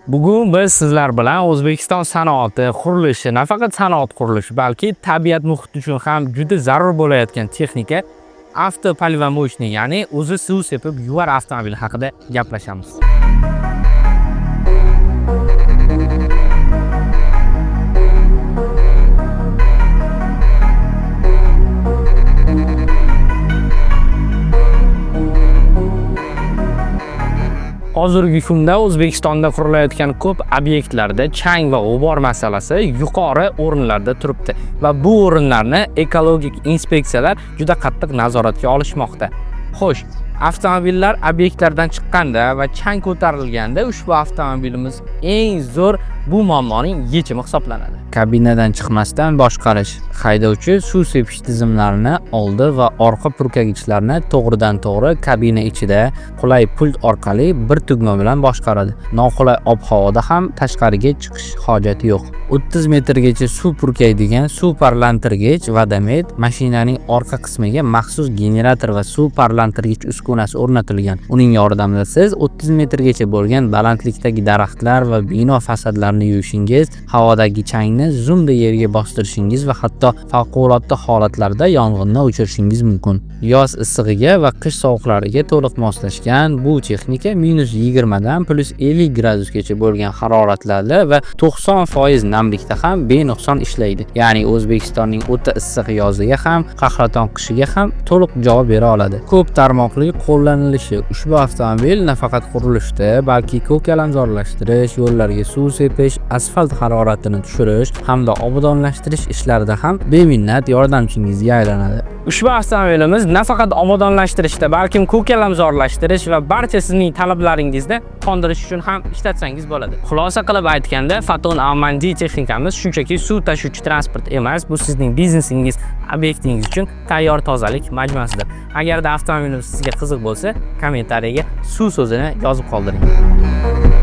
Bugun biz sizlar bilan O'zbekiston sanoati qurilishi, nafaqat sanoat qurilishi, balki tabiat muhiti uchun ham juda zarur bo'layotgan texnika avtopolivomochniy, ya'ni o'zi suv sepib yuvar avtomobil haqida gaplashamiz. Hozirgi kunda O'zbekistonda qurilayotgan ko'p obyektlarda chang va g'ubor masalasi yuqori o'rinlarda turibdi va bu o'rinlarni ekologik inspeksiyalar juda qattiq nazoratga olishmoqda. Xo'sh, avtomobillar obyektlardan chiqqanda va chang ko'tarilganda ushbu avtomobilimiz eng zo'r bu muammoning yechimi hisoblanadi. Kabinadan chiqmasdan boshqarish. Haydovchi suv sepish tizimlarini oldi va orqa purkagichlarni to'g'ridan-to'g'ri kabina ichida qulay pult orqali bir tugma bilan boshqaradi. Noqulay ob-havoda ham tashqariga chiqish hojati yo'q. 30 metrgacha suv purkaydigan suv parlantirgich vadomet mashinaning orqa qismiga maxsus generator va suv parlantirgich uskunasi o'rnatilgan. Uning yordamida siz 30 metrgacha bo'lgan balandlikdagi daraxtlar va bino fasadlarini yuvishingiz, havodagi changni zumda yerga bostirishingiz va hatto favqulodda holatlarda yong'inni o'chirishingiz mumkin. Yoz issig'iga va qish sovuqlariga to'liq moslashgan bu texnika -20 dan +50 gradusgacha bo'lgan haroratlarda va 90% namlikda ham benuqson ishlaydi. Ya'ni O'zbekistonning o'ta issiq yoziga ham, qahraton qishiga ham to'liq javob bera oladi. Ko'p tarmoqli qo'llanilishi ushbu avtomobil nafaqat qurilishda, balki ko'kalamzorlashtirish, yo'llarga suv sepish, asfalt haroratini tushirish hamda obodonlashtirish ishlarida ham beminnat yordamchingizga aylanadi. Ushbu avtomobilimiz nafaqat obodonlashtirishda, balkim ko'kalamzorlashtirish va barcha sizning talablaringizni qondirish uchun ham ishlatsangiz bo'ladi. Xulosa qilib aytganda, Foton Amandi texnikamiz shunchaki suv tashuvchi transport emas, bu sizning biznesingiz, obyektingiz uchun tayyor tozalik majmuasidir. Agarda avtomobilimiz sizga qiziq bo'lsa, kommentariyaga suv so'zini yozib qoldiring.